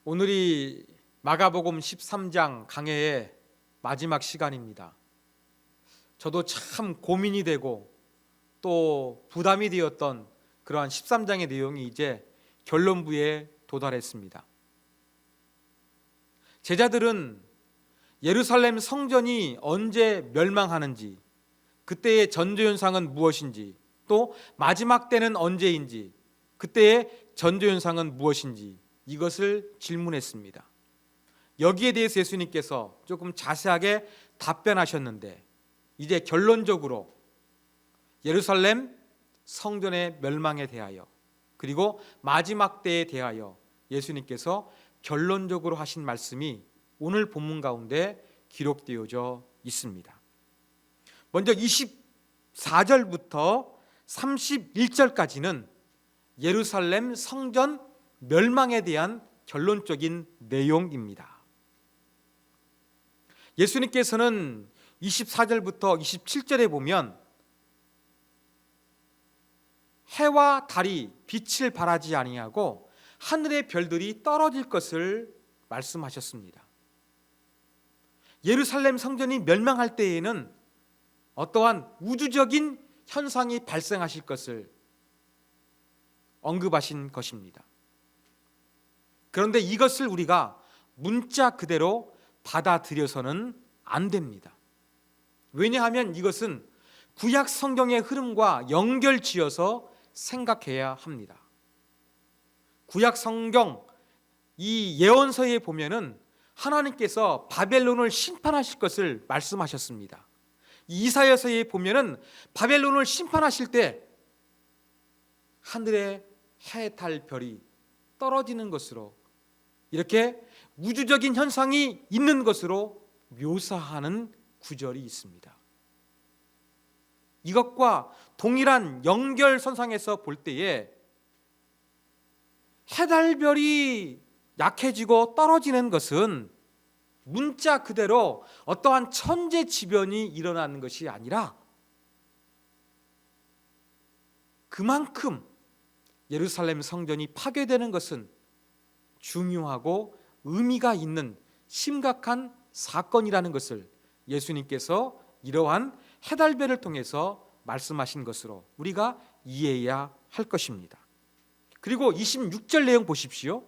오늘이 마가복음 13장 강해의 마지막 시간입니다. 저도 참 고민이 되고 또 부담이 되었던 그러한 13장의 내용이 이제 결론부에 도달했습니다. 제자들은 예루살렘 성전이 언제 멸망하는지, 그때의 전조현상은 무엇인지, 또 마지막 때는 언제인지, 그때의 전조현상은 무엇인지 이것을 질문했습니다. 여기에 대해서 예수님께서 조금 자세하게 답변하셨는데, 이제 결론적으로 예루살렘 성전의 멸망에 대하여, 그리고 마지막 때에 대하여 예수님께서 결론적으로 하신 말씀이 오늘 본문 가운데 기록되어져 있습니다. 먼저 24절부터 31절까지는 예루살렘 성전 멸망에 대한 결론적인 내용입니다. 예수님께서는 24절부터 27절에 보면 해와 달이 빛을 발하지 아니하고 하늘의 별들이 떨어질 것을 말씀하셨습니다. 예루살렘 성전이 멸망할 때에는 어떠한 우주적인 현상이 발생하실 것을 언급하신 것입니다. 그런데 이것을 우리가 문자 그대로 받아들여서는 안 됩니다. 왜냐하면 이것은 구약 성경의 흐름과 연결지어서 생각해야 합니다. 구약 성경 이 예언서에 보면은 하나님께서 바벨론을 심판하실 것을 말씀하셨습니다. 이사야서에 보면은 바벨론을 심판하실 때 하늘에 해, 달, 별이 떨어지는 것으로, 이렇게 우주적인 현상이 있는 것으로 묘사하는 구절이 있습니다. 이것과 동일한 연결선상에서 볼 때에 해, 달, 별이 약해지고 떨어지는 것은 문자 그대로 어떠한 천재지변이 일어나는 것이 아니라 그만큼 예루살렘 성전이 파괴되는 것은 중요하고 의미가 있는 심각한 사건이라는 것을 예수님께서 이러한 해달별을 통해서 말씀하신 것으로 우리가 이해해야 할 것입니다. 그리고 26절 내용 보십시오.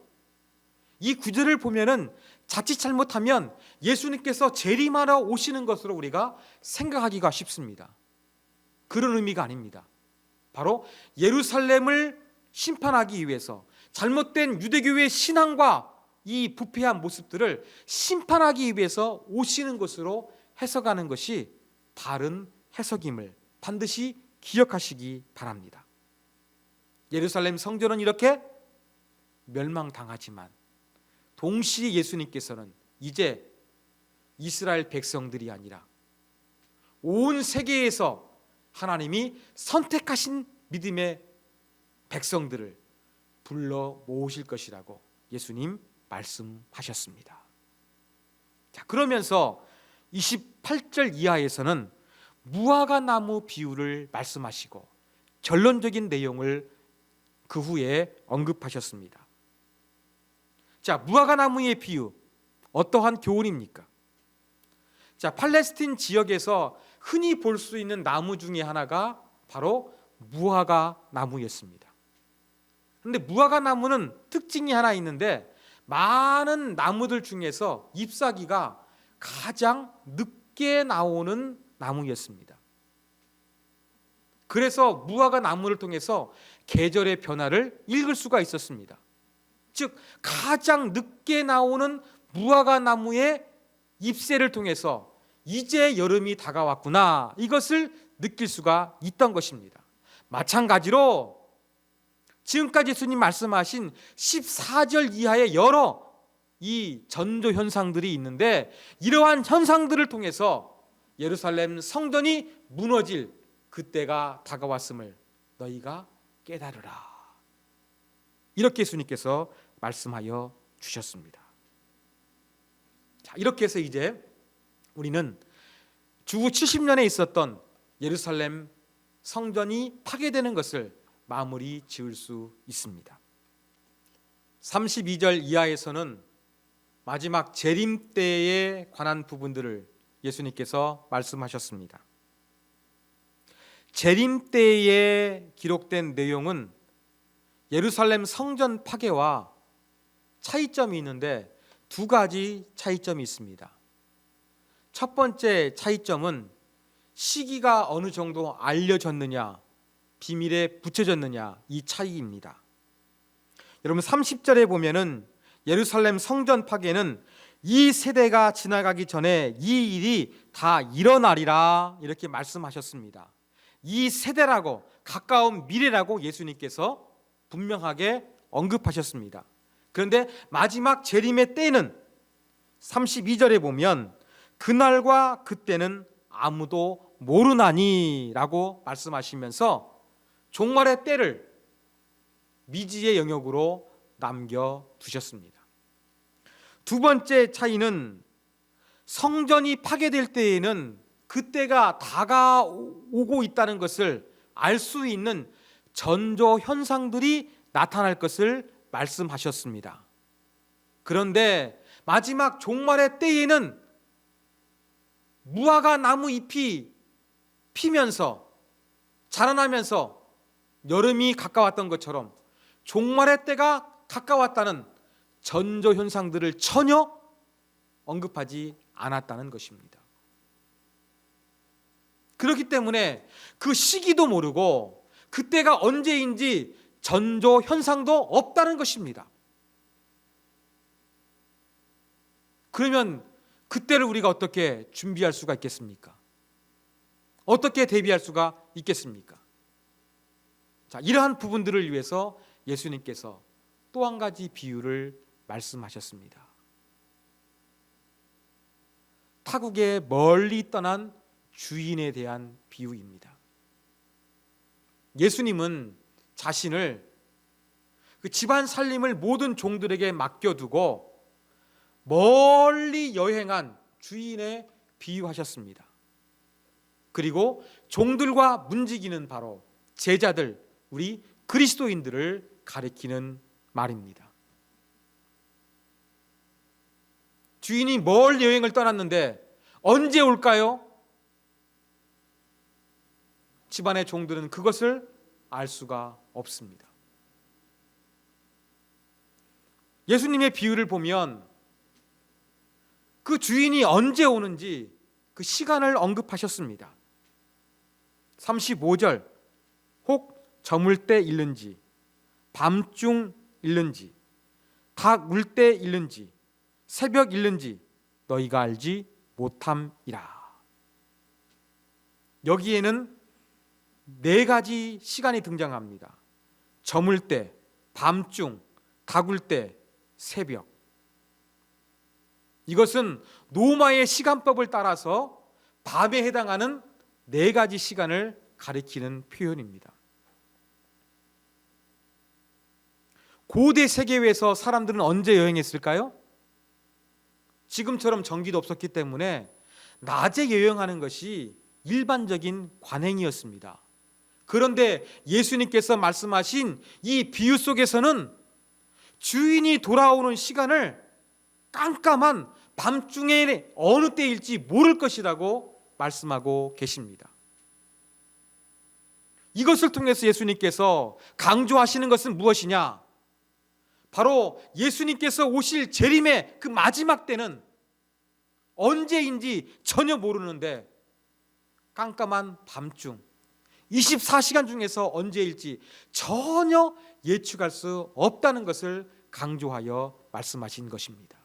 이 구절을 보면은 자칫 잘못하면 예수님께서 재림하러 오시는 것으로 우리가 생각하기가 쉽습니다. 그런 의미가 아닙니다. 바로 예루살렘을 심판하기 위해서 잘못된 유대교의 신앙과 이 부패한 모습들을 심판하기 위해서 오시는 것으로 해석하는 것이 바른 해석임을 반드시 기억하시기 바랍니다. 예루살렘 성전은 이렇게 멸망당하지만 동시에 예수님께서는 이제 이스라엘 백성들이 아니라 온 세계에서 하나님이 선택하신 믿음의 백성들을 불러 모으실 것이라고 예수님 말씀하셨습니다. 자, 그러면서 28절 이하에서는 무화과 나무 비유를 말씀하시고 결론적인 내용을 그 후에 언급하셨습니다. 자, 무화과 나무의 비유, 어떠한 교훈입니까? 자, 팔레스틴 지역에서 흔히 볼 수 있는 나무 중에 하나가 바로 무화과 나무였습니다. 그런데 무화과 나무는 특징이 하나 있는데, 많은 나무들 중에서 잎사귀가 가장 늦게 나오는 나무였습니다. 그래서 무화과 나무를 통해서 계절의 변화를 읽을 수가 있었습니다. 즉, 가장 늦게 나오는 무화과 나무의 잎새를 통해서 이제 여름이 다가왔구나, 이것을 느낄 수가 있던 것입니다. 마찬가지로 지금까지 예수님 말씀하신 14절 이하의 여러 이 전조 현상들이 있는데, 이러한 현상들을 통해서 예루살렘 성전이 무너질 그때가 다가왔음을 너희가 깨달으라, 이렇게 예수님께서 말씀하여 주셨습니다. 자, 이렇게 해서 이제 우리는 주후 70년에 있었던 예루살렘 성전이 파괴되는 것을 마무리 지을 수 있습니다. 32절 이하에서는 마지막 재림 때에 관한 부분들을 예수님께서 말씀하셨습니다. 재림 때에 기록된 내용은 예루살렘 성전 파괴와 차이점이 있는데 두 가지 차이점이 있습니다. 첫 번째 차이점은 시기가 어느 정도 알려졌느냐, 비밀에 붙여졌느냐, 이 차이입니다. 여러분 30절에 보면은 예루살렘 성전 파괴는 이 세대가 지나가기 전에 이 일이 다 일어나리라 이렇게 말씀하셨습니다. 이 세대라고, 가까운 미래라고 예수님께서 분명하게 언급하셨습니다. 그런데 마지막 재림의 때는 32절에 보면 그날과 그때는 아무도 모르나니 라고 말씀하시면서 종말의 때를 미지의 영역으로 남겨두셨습니다. 두 번째 차이는 성전이 파괴될 때에는 그때가 다가오고 있다는 것을 알 수 있는 전조 현상들이 나타날 것을 말씀하셨습니다. 그런데 마지막 종말의 때에는 무화과 나무 잎이 피면서 자라나면서 여름이 가까웠던 것처럼 종말의 때가 가까웠다는 전조 현상들을 전혀 언급하지 않았다는 것입니다. 그렇기 때문에 그 시기도 모르고 그때가 언제인지 전조 현상도 없다는 것입니다. 그러면 그때를 우리가 어떻게 준비할 수가 있겠습니까? 어떻게 대비할 수가 있겠습니까? 자, 이러한 부분들을 위해서 예수님께서 또 한 가지 비유를 말씀하셨습니다. 타국에 멀리 떠난 주인에 대한 비유입니다. 예수님은 자신을 그 집안 살림을 모든 종들에게 맡겨두고 멀리 여행한 주인에 비유하셨습니다. 그리고 종들과 문지기는 바로 제자들, 우리 그리스도인들을 가리키는 말입니다. 주인이 멀리 여행을 떠났는데 언제 올까요? 집안의 종들은 그것을 알 수가 없습니다. 예수님의 비유를 보면 그 주인이 언제 오는지 그 시간을 언급하셨습니다. 35절, 혹 저물 때 일는지, 밤중 일는지, 닭 울 때 일는지, 새벽 일는지 너희가 알지 못함이라. 여기에는 네 가지 시간이 등장합니다. 저물 때, 밤중, 닭 울 때, 새벽. 이것은 노마의 시간법을 따라서 밤에 해당하는 네 가지 시간을 가리키는 표현입니다. 고대 세계에서 사람들은 언제 여행했을까요? 지금처럼 전기도 없었기 때문에 낮에 여행하는 것이 일반적인 관행이었습니다. 그런데 예수님께서 말씀하신 이 비유 속에서는 주인이 돌아오는 시간을 깜깜한 밤중에 어느 때일지 모를 것이라고 말씀하고 계십니다. 이것을 통해서 예수님께서 강조하시는 것은 무엇이냐? 바로 예수님께서 오실 재림의 그 마지막 때는 언제인지 전혀 모르는데 깜깜한 밤중 24시간 중에서 언제일지 전혀 예측할 수 없다는 것을 강조하여 말씀하신 것입니다.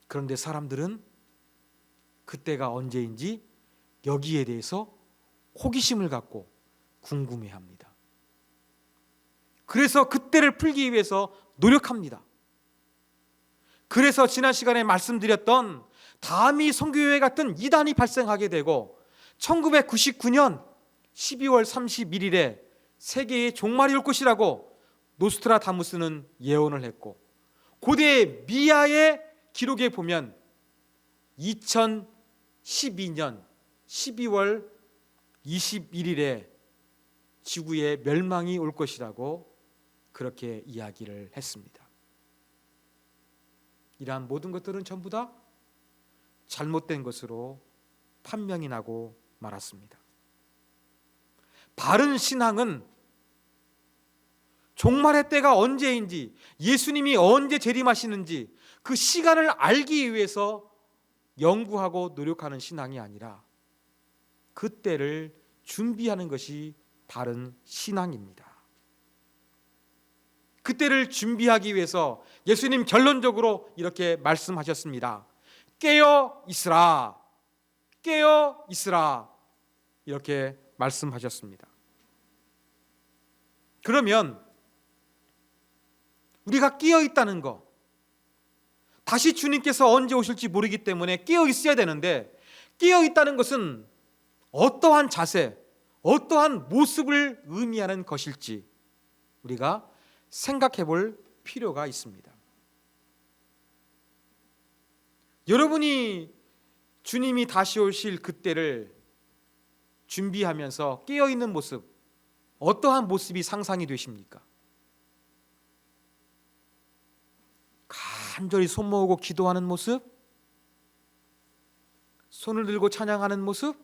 그런데 사람들은 그때가 언제인지 여기에 대해서 호기심을 갖고 궁금해합니다. 그래서 그때를 풀기 위해서 노력합니다. 그래서 지난 시간에 말씀드렸던 다미 선교회 같은 이단이 발생하게 되고 1999년 12월 31일에 세계의 종말이 올 것이라고 노스트라다무스는 예언을 했고, 고대 미아의 기록에 보면 2012년 12월 21일에 지구의 멸망이 올 것이라고 그렇게 이야기를 했습니다. 이러한 모든 것들은 전부 다 잘못된 것으로 판명이 나고 말았습니다. 바른 신앙은 종말의 때가 언제인지, 예수님이 언제 재림하시는지 그 시간을 알기 위해서 연구하고 노력하는 신앙이 아니라 그때를 준비하는 것이 바른 신앙입니다. 그때를 준비하기 위해서 예수님 결론적으로 이렇게 말씀하셨습니다. 깨어 있으라, 깨어 있으라, 이렇게 말씀하셨습니다. 그러면 우리가 깨어 있다는 거, 다시 주님께서 언제 오실지 모르기 때문에 깨어 있어야 되는데, 깨어 있다는 것은 어떠한 자세, 어떠한 모습을 의미하는 것일지 우리가 생각해 볼 필요가 있습니다. 여러분이 주님이 다시 오실 그때를 준비하면서 깨어 있는 모습, 어떠한 모습이 상상이 되십니까? 간절히 손 모으고 기도하는 모습? 손을 들고 찬양하는 모습?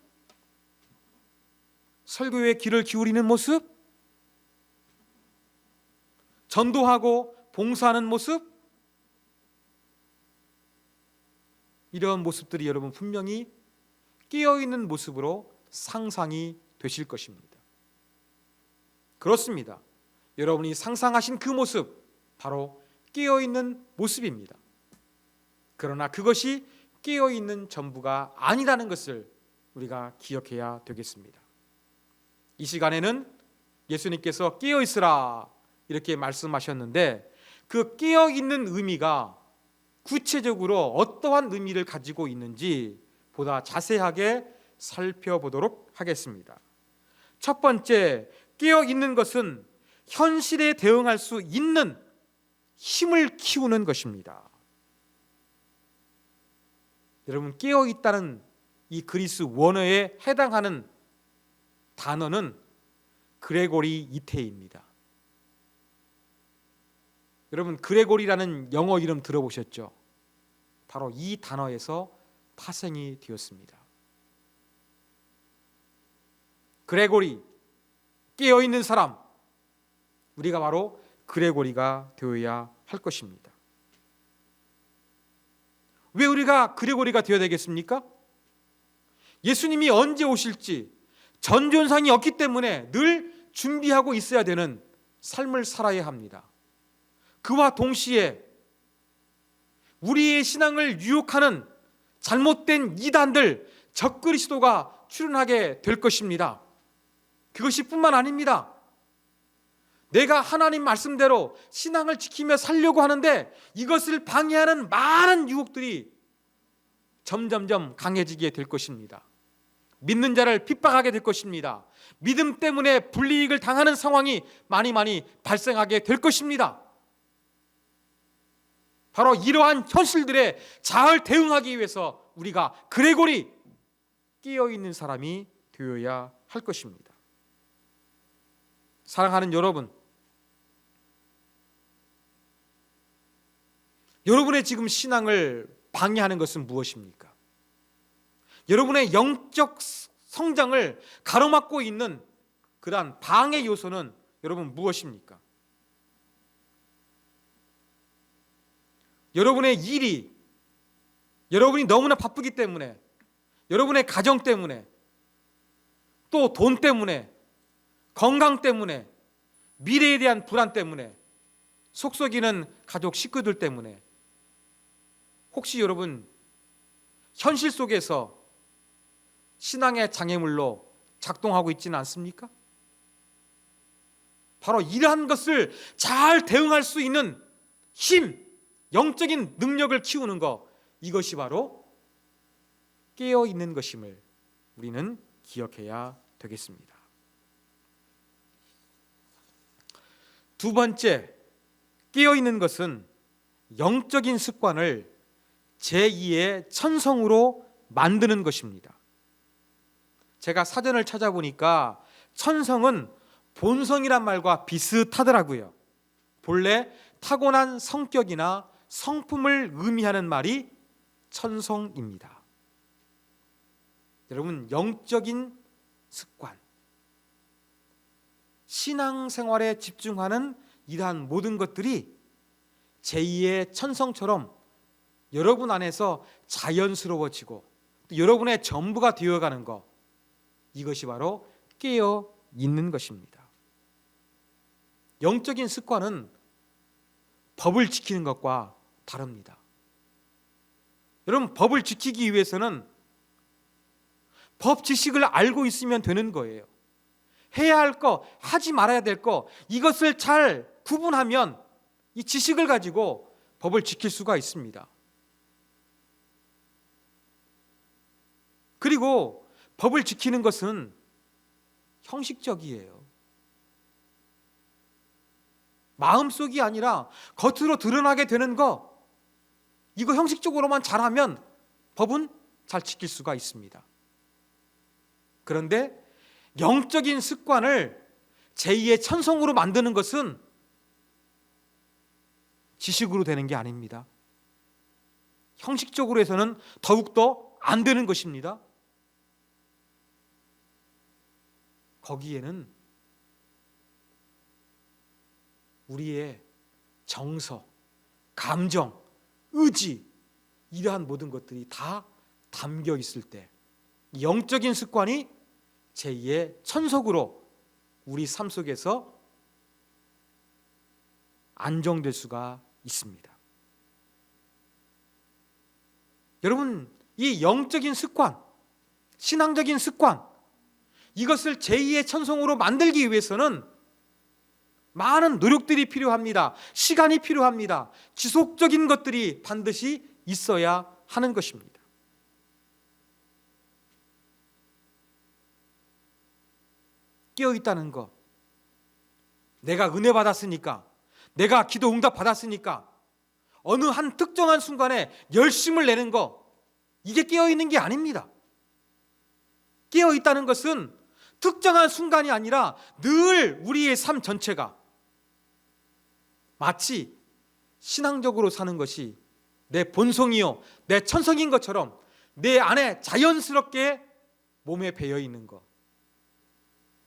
설교에 귀를 기울이는 모습? 전도하고 봉사하는 모습? 이런 모습들이 여러분 분명히 깨어있는 모습으로 상상이 되실 것입니다. 그렇습니다. 여러분이 상상하신 그 모습, 바로 깨어있는 모습입니다. 그러나 그것이 깨어있는 전부가 아니라는 것을 우리가 기억해야 되겠습니다. 이 시간에는 예수님께서 깨어있으라 이렇게 말씀하셨는데, 그 깨어있는 의미가 구체적으로 어떠한 의미를 가지고 있는지 보다 자세하게 살펴보도록 하겠습니다. 첫 번째, 깨어있는 것은 현실에 대응할 수 있는 힘을 키우는 것입니다. 여러분, 깨어있다는 이 그리스 원어에 해당하는 단어는 그레고리 이테입니다. 여러분, 그레고리라는 영어 이름 들어보셨죠? 바로 이 단어에서 파생이 되었습니다. 그레고리, 깨어있는 사람, 우리가 바로 그레고리가 되어야 할 것입니다. 왜 우리가 그레고리가 되어야 되겠습니까? 예수님이 언제 오실지 전존상이 없기 때문에 늘 준비하고 있어야 되는 삶을 살아야 합니다. 그와 동시에 우리의 신앙을 유혹하는 잘못된 이단들, 적그리스도가 출현하게 될 것입니다. 그것이 뿐만 아닙니다. 내가 하나님 말씀대로 신앙을 지키며 살려고 하는데 이것을 방해하는 많은 유혹들이 점점점 강해지게 될 것입니다. 믿는 자를 핍박하게 될 것입니다. 믿음 때문에 불이익을 당하는 상황이 많이 발생하게 될 것입니다. 바로 이러한 현실들에 잘 대응하기 위해서 우리가 그레고리, 깨어있는 사람이 되어야 할 것입니다. 사랑하는 여러분, 여러분의 지금 신앙을 방해하는 것은 무엇입니까? 여러분의 영적 성장을 가로막고 있는 그러한 방해 요소는 여러분 무엇입니까? 여러분의 일이, 여러분이 너무나 바쁘기 때문에, 여러분의 가정 때문에, 또 돈 때문에, 건강 때문에, 미래에 대한 불안 때문에, 속썩이는 가족 식구들 때문에, 혹시 여러분 현실 속에서 신앙의 장애물로 작동하고 있지는 않습니까? 바로 이러한 것을 잘 대응할 수 있는 힘, 영적인 능력을 키우는 것, 이것이 바로 깨어있는 것임을 우리는 기억해야 되겠습니다. 두 번째, 깨어있는 것은 영적인 습관을 제2의 천성으로 만드는 것입니다. 제가 사전을 찾아보니까 천성은 본성이란 말과 비슷하더라고요. 본래 타고난 성격이나 성품을 의미하는 말이 천성입니다. 여러분, 영적인 습관, 신앙생활에 집중하는 이러한 모든 것들이 제2의 천성처럼 여러분 안에서 자연스러워지고 또 여러분의 전부가 되어가는 것, 이것이 바로 깨어 있는 것입니다. 영적인 습관은 법을 지키는 것과 다릅니다. 여러분, 법을 지키기 위해서는 법 지식을 알고 있으면 되는 거예요. 해야 할 거, 하지 말아야 될 거, 이것을 잘 구분하면 이 지식을 가지고 법을 지킬 수가 있습니다. 그리고 법을 지키는 것은 형식적이에요. 마음속이 아니라 겉으로 드러나게 되는 거, 이거 형식적으로만 잘하면 법은 잘 지킬 수가 있습니다. 그런데 영적인 습관을 제2의 천성으로 만드는 것은 지식으로 되는 게 아닙니다. 형식적으로 해서는 더욱더 안 되는 것입니다. 거기에는 우리의 정서, 감정, 의지, 이러한 모든 것들이 다 담겨 있을 때 영적인 습관이 제2의 천석으로 우리 삶 속에서 안정될 수가 있습니다. 여러분, 이 영적인 습관, 신앙적인 습관, 이것을 제2의 천성으로 만들기 위해서는 많은 노력들이 필요합니다. 시간이 필요합니다. 지속적인 것들이 반드시 있어야 하는 것입니다. 깨어있다는 것, 내가 은혜 받았으니까, 내가 기도 응답 받았으니까 어느 한 특정한 순간에 열심을 내는 것, 이게 깨어있는 게 아닙니다. 깨어있다는 것은 특정한 순간이 아니라 늘 우리의 삶 전체가 마치 신앙적으로 사는 것이 내 본성이요, 내 천성인 것처럼 내 안에 자연스럽게 몸에 배어 있는 것,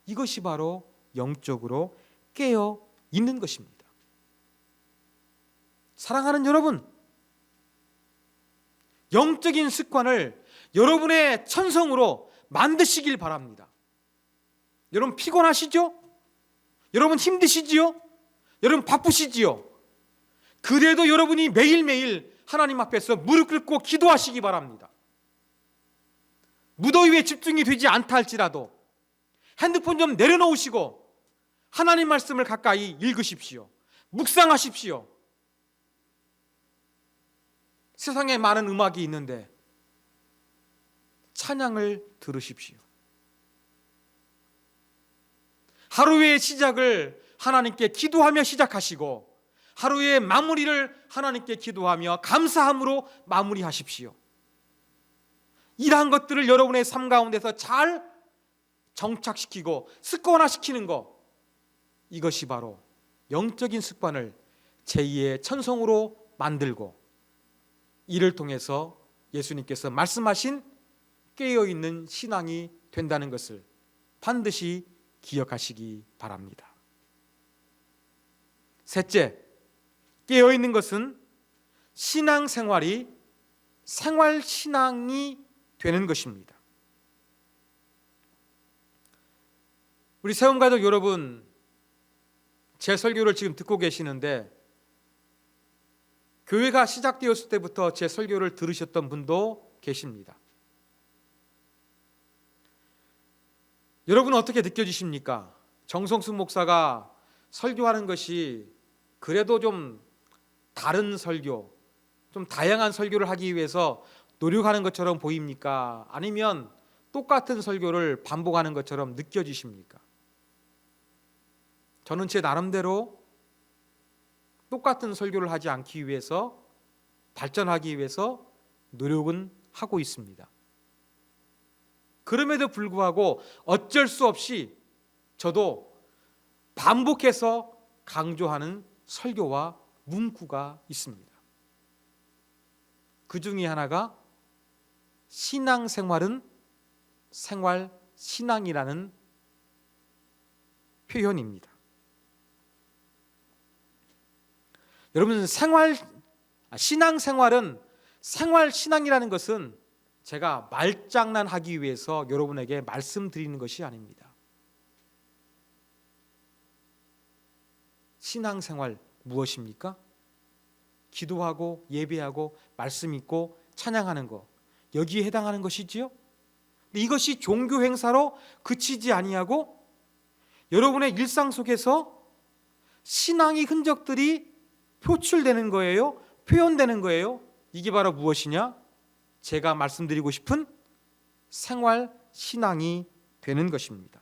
이것이 바로 영적으로 깨어 있는 것입니다. 사랑하는 여러분, 영적인 습관을 여러분의 천성으로 만드시길 바랍니다. 여러분 피곤하시죠? 여러분 힘드시지요? 여러분 바쁘시지요? 그래도 여러분이 매일매일 하나님 앞에서 무릎 꿇고 기도하시기 바랍니다. 무더위에 집중이 되지 않다 할지라도 핸드폰 좀 내려놓으시고 하나님 말씀을 가까이 읽으십시오. 묵상하십시오. 세상에 많은 음악이 있는데 찬양을 들으십시오. 하루의 시작을 하나님께 기도하며 시작하시고 하루의 마무리를 하나님께 기도하며 감사함으로 마무리하십시오. 이러한 것들을 여러분의 삶 가운데서 잘 정착시키고 습관화시키는 것, 이것이 바로 영적인 습관을 제2의 천성으로 만들고 이를 통해서 예수님께서 말씀하신 깨어있는 신앙이 된다는 것을 반드시 기억하시기 바랍니다. 셋째, 깨어있는 것은 신앙생활이 생활신앙이 되는 것입니다. 우리 세움가족 여러분, 제 설교를 지금 듣고 계시는데 교회가 시작되었을 때부터 제 설교를 들으셨던 분도 계십니다. 여러분은 어떻게 느껴지십니까? 정성수 목사가 설교하는 것이 그래도 좀 다른 설교, 좀 다양한 설교를 하기 위해서 노력하는 것처럼 보입니까? 아니면 똑같은 설교를 반복하는 것처럼 느껴지십니까? 저는 제 나름대로 똑같은 설교를 하지 않기 위해서, 발전하기 위해서 노력은 하고 있습니다. 그럼에도 불구하고 어쩔 수 없이 저도 반복해서 강조하는 설교와 문구가 있습니다. 그 중에 하나가 신앙생활은 생활신앙이라는 표현입니다. 여러분, 신앙생활은 생활신앙이라는 것은 제가 말장난하기 위해서 여러분에게 말씀드리는 것이 아닙니다. 신앙생활 무엇입니까? 기도하고 예배하고 말씀 읽고 찬양하는 것, 여기에 해당하는 것이지요. 이것이 종교 행사로 그치지 아니하고 여러분의 일상 속에서 신앙의 흔적들이 표출되는 거예요. 표현되는 거예요. 이게 바로 무엇이냐? 제가 말씀드리고 싶은 생활 신앙이 되는 것입니다.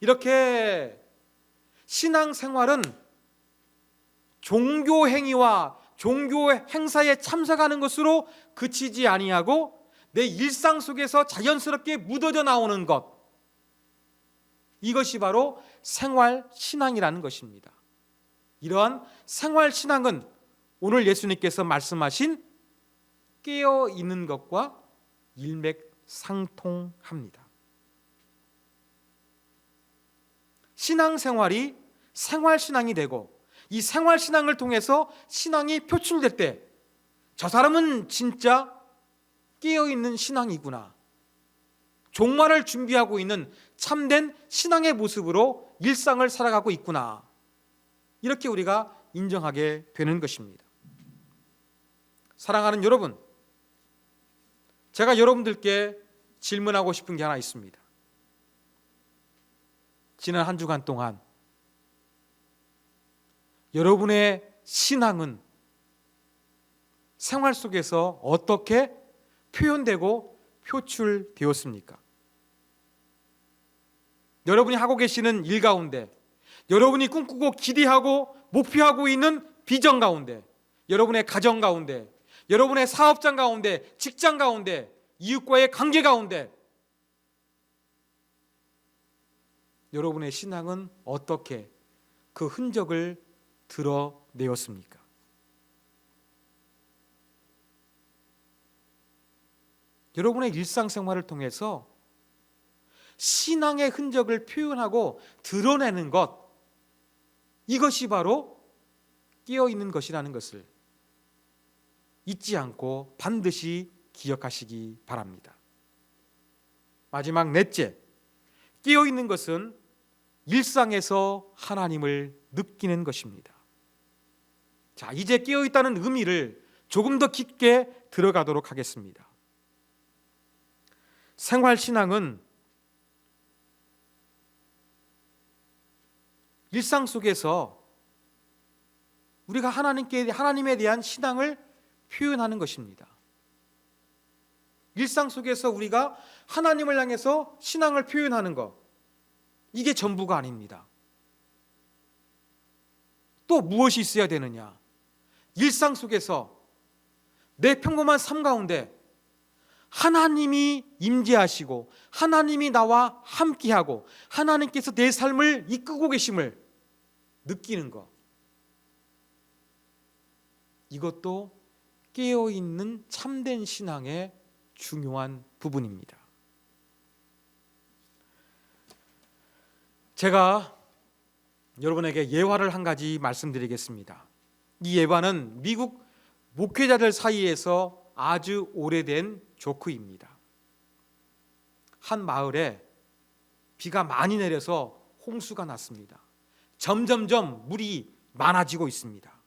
이렇게 신앙 생활은 종교 행위와 종교 행사에 참석하는 것으로 그치지 아니하고 내 일상 속에서 자연스럽게 묻어져 나오는 것, 이것이 바로 생활 신앙이라는 것입니다. 이러한 생활 신앙은 오늘 예수님께서 말씀하신 깨어 있는 것과 일맥상통합니다. 신앙생활이 생활신앙이 되고 이 생활신앙을 통해서 신앙이 표출될 때 저 사람은 진짜 깨어있는 신앙이구나, 종말을 준비하고 있는 참된 신앙의 모습으로 일상을 살아가고 있구나, 이렇게 우리가 인정하게 되는 것입니다. 사랑하는 여러분, 제가 여러분들께 질문하고 싶은 게 하나 있습니다. 지난 한 주간 동안 여러분의 신앙은 생활 속에서 어떻게 표현되고 표출되었습니까? 여러분이 하고 계시는 일 가운데, 여러분이 꿈꾸고 기대하고 목표하고 있는 비전 가운데, 여러분의 가정 가운데, 여러분의 사업장 가운데, 직장 가운데, 이웃과의 관계 가운데 여러분의 신앙은 어떻게 그 흔적을 드러내었습니까? 여러분의 일상생활을 통해서 신앙의 흔적을 표현하고 드러내는 것, 이것이 바로 깨어있는 것이라는 것을 잊지 않고 반드시 기억하시기 바랍니다. 마지막 넷째, 깨어있는 것은 일상에서 하나님을 느끼는 것입니다. 자, 이제 깨어있다는 의미를 조금 더 깊게 들어가도록 하겠습니다. 생활신앙은 일상 속에서 우리가 하나님에 대한 신앙을 표현하는 것입니다. 일상 속에서 우리가 하나님을 향해서 신앙을 표현하는 것, 이게 전부가 아닙니다. 또 무엇이 있어야 되느냐? 일상 속에서 내 평범한 삶 가운데 하나님이 임재하시고 하나님이 나와 함께하고 하나님께서 내 삶을 이끌고 계심을 느끼는 것, 이것도 깨어있는 참된 신앙의 중요한 부분입니다. 제가 여러분에게 예화를 한 가지 말씀드리겠습니다. 이 예화는 미국 목회자들 사이에서 아주 오래된 조크입니다. 한 마을에 비가 많이 내려서 홍수가 났습니다. 점점점 물이 많아지고 있습니다.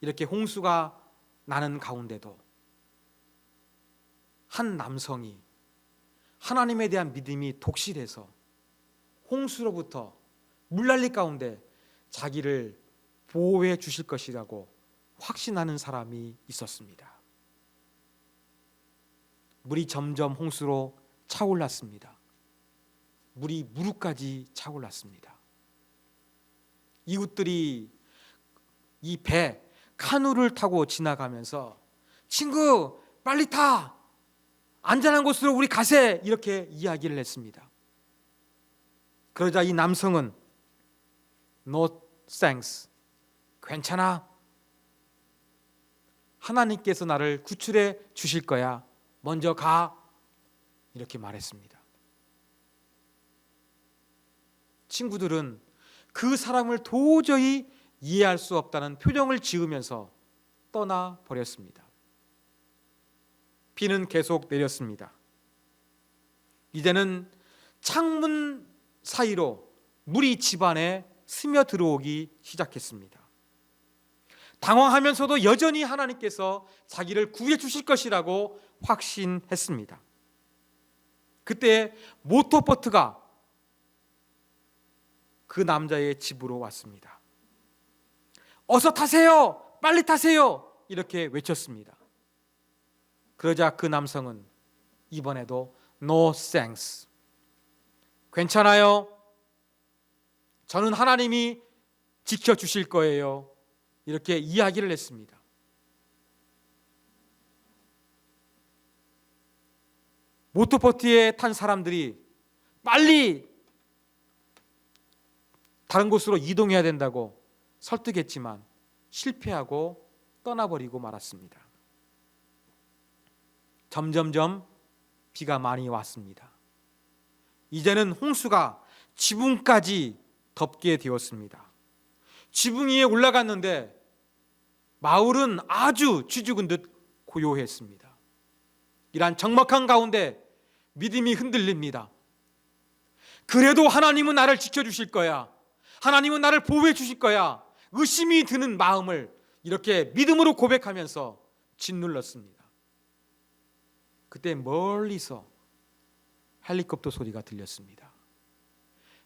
이렇게 홍수가 나는 가운데도 한 남성이 하나님에 대한 믿음이 독실해서 홍수로부터 물난리 가운데 자기를 보호해 주실 것이라고 확신하는 사람이 있었습니다. 물이 점점 홍수로 차올랐습니다. 물이 무릎까지 차올랐습니다. 이웃들이 이 배, 카누를 타고 지나가면서 친구 빨리 타! 안전한 곳으로 우리 가세! 이렇게 이야기를 했습니다. 그러자 이 남성은 너 thanks. 괜찮아. 하나님께서 나를 구출해 주실 거야. 먼저 가. 이렇게 말했습니다. 친구들은 그 사람을 도저히 이해할 수 없다는 표정을 지으면서 떠나 버렸습니다. 비는 계속 내렸습니다. 이제는 창문 사이로 물이 집안에 스며들어오기 시작했습니다. 당황하면서도 여전히 하나님께서 자기를 구해 주실 것이라고 확신했습니다. 그때 모터보트가 그 남자의 집으로 왔습니다. 어서 타세요! 빨리 타세요! 이렇게 외쳤습니다. 그러자 그 남성은 이번에도 No thanks. 괜찮아요. 저는 하나님이 지켜주실 거예요. 이렇게 이야기를 했습니다. 모터보트에 탄 사람들이 빨리 다른 곳으로 이동해야 된다고 설득했지만 실패하고 떠나버리고 말았습니다. 점점점 비가 많이 왔습니다. 이제는 홍수가 지붕까지 덮게 되었습니다. 지붕 위에 올라갔는데 마을은 아주 쥐죽은 듯 고요했습니다. 이러한 적막한 가운데 믿음이 흔들립니다. 그래도 하나님은 나를 지켜주실 거야. 하나님은 나를 보호해 주실 거야. 의심이 드는 마음을 이렇게 믿음으로 고백하면서 짓눌렀습니다. 그때 멀리서 헬리콥터 소리가 들렸습니다.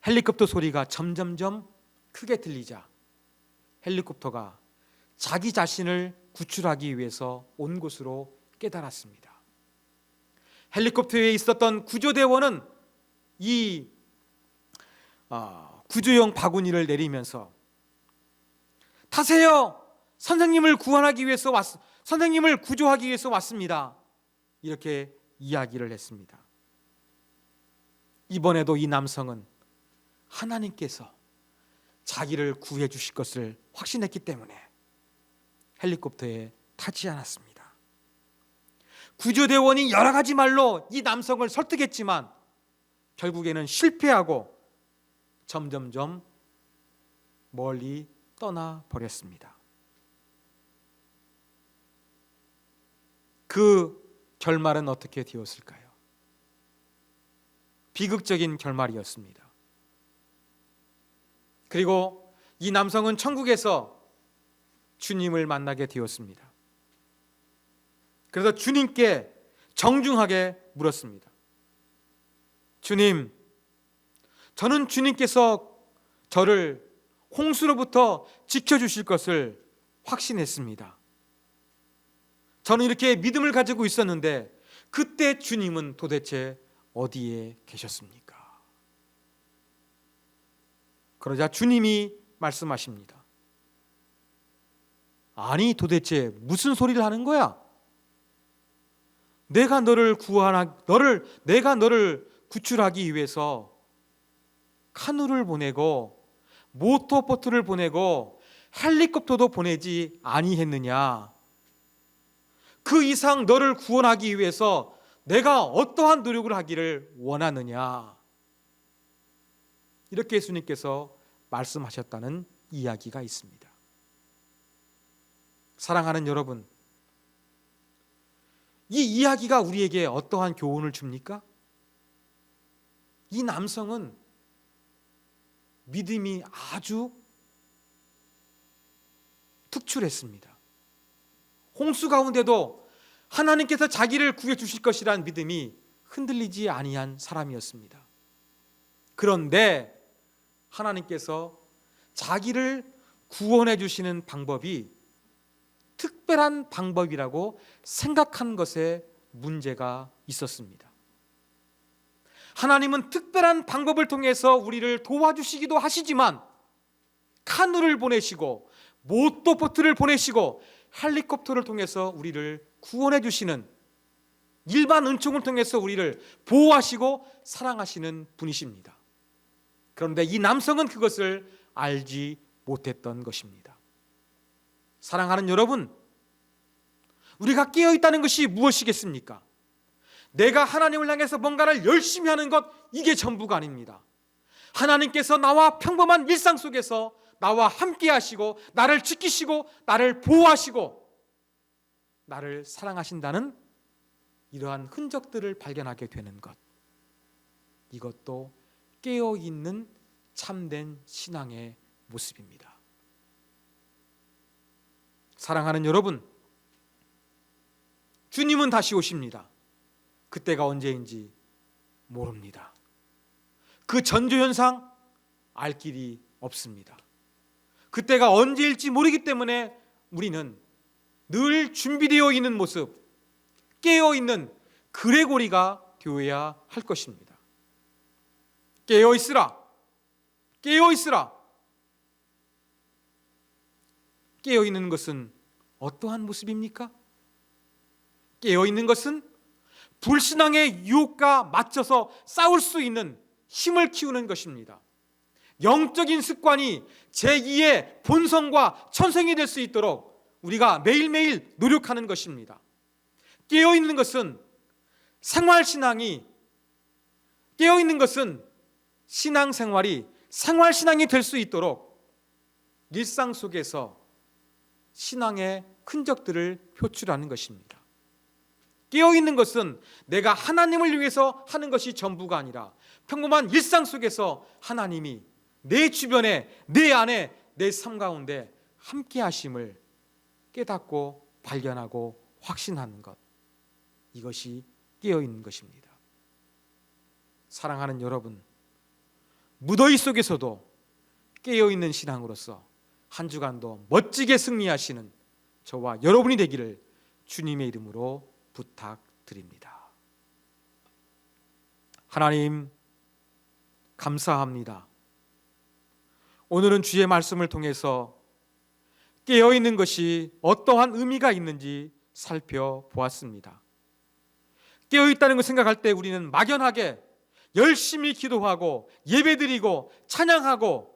헬리콥터 소리가 점점점 크게 들리자 헬리콥터가 자기 자신을 구출하기 위해서 온 것으로 깨달았습니다. 헬리콥터에 있었던 구조대원은 이 구조용 바구니를 내리면서 타세요. 선생님을 선생님을 구조하기 위해서 왔습니다. 이렇게 이야기를 했습니다. 이번에도 이 남성은 하나님께서 자기를 구해 주실 것을 확신했기 때문에 헬리콥터에 타지 않았습니다. 구조대원이 여러 가지 말로 이 남성을 설득했지만 결국에는 실패하고 점점점 멀리 떠나버렸습니다. 그 결말은 어떻게 되었을까요? 비극적인 결말이었습니다. 그리고 이 남성은 천국에서 주님을 만나게 되었습니다. 그래서 주님께 정중하게 물었습니다. 주님, 저는 주님께서 저를 홍수로부터 지켜주실 것을 확신했습니다. 저는 이렇게 믿음을 가지고 있었는데 그때 주님은 도대체 어디에 계셨습니까? 그러자 주님이 말씀하십니다. 아니, 도대체 무슨 소리를 하는 거야? 내가 너를 구출하기 위해서 카누를 보내고 모터보트를 보내고 헬리콥터도 보내지 아니했느냐? 그 이상 너를 구원하기 위해서 내가 어떠한 노력을 하기를 원하느냐? 이렇게 예수님께서 말씀하셨다는 이야기가 있습니다. 사랑하는 여러분, 이 이야기가 우리에게 어떠한 교훈을 줍니까? 이 남성은 믿음이 아주 특출했습니다. 홍수 가운데도 하나님께서 자기를 구해 주실 것이라는 믿음이 흔들리지 아니한 사람이었습니다. 그런데 하나님께서 자기를 구원해 주시는 방법이 특별한 방법이라고 생각한 것에 문제가 있었습니다. 하나님은 특별한 방법을 통해서 우리를 도와주시기도 하시지만 카누를 보내시고 모터보트를 보내시고 헬리콥터를 통해서 우리를 구원해 주시는 일반 은총을 통해서 우리를 보호하시고 사랑하시는 분이십니다. 그런데 이 남성은 그것을 알지 못했던 것입니다. 사랑하는 여러분, 우리가 깨어 있다는 것이 무엇이겠습니까? 내가 하나님을 향해서 뭔가를 열심히 하는 것, 이게 전부가 아닙니다. 하나님께서 나와 평범한 일상 속에서 나와 함께 하시고 나를 지키시고 나를 보호하시고 나를 사랑하신다는 이러한 흔적들을 발견하게 되는 것, 이것도 깨어있는 참된 신앙의 모습입니다. 사랑하는 여러분, 주님은 다시 오십니다. 그때가 언제인지 모릅니다. 그 전조현상 알 길이 없습니다. 그때가 언제일지 모르기 때문에 우리는 늘 준비되어 있는 모습, 깨어있는 그레고리가 되어야 할 것입니다. 깨어있으라, 깨어있으라. 깨어있는 것은 어떠한 모습입니까? 깨어있는 것은 불신앙의 유혹과 맞춰서 싸울 수 있는 힘을 키우는 것입니다. 영적인 습관이 제2의 본성과 천성이 될 수 있도록 우리가 매일매일 노력하는 것입니다. 깨어있는 것은 깨어있는 것은 신앙생활이 생활신앙이 될 수 있도록 일상 속에서 신앙의 흔적들을 표출하는 것입니다. 깨어있는 것은 내가 하나님을 위해서 하는 것이 전부가 아니라 평범한 일상 속에서 하나님이 내 주변에, 내 안에, 내 삶 가운데 함께 하심을 깨닫고 발견하고 확신하는 것, 이것이 깨어있는 것입니다. 사랑하는 여러분, 무더위 속에서도 깨어있는 신앙으로서 한 주간도 멋지게 승리하시는 저와 여러분이 되기를 주님의 이름으로 부탁드립니다. 하나님, 감사합니다. 오늘은 주의 말씀을 통해서 깨어있는 것이 어떠한 의미가 있는지 살펴보았습니다. 깨어있다는 걸 생각할 때 우리는 막연하게 열심히 기도하고 예배드리고 찬양하고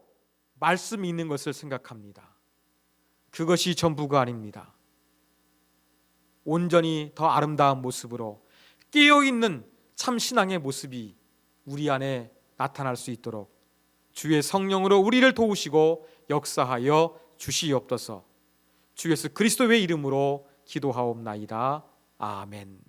말씀이 있는 것을 생각합니다. 그것이 전부가 아닙니다. 온전히 더 아름다운 모습으로 깨어있는 참신앙의 모습이 우리 안에 나타날 수 있도록 주의 성령으로 우리를 도우시고 역사하여 주시옵소서. 주 예수 그리스도의 이름으로 기도하옵나이다. 아멘.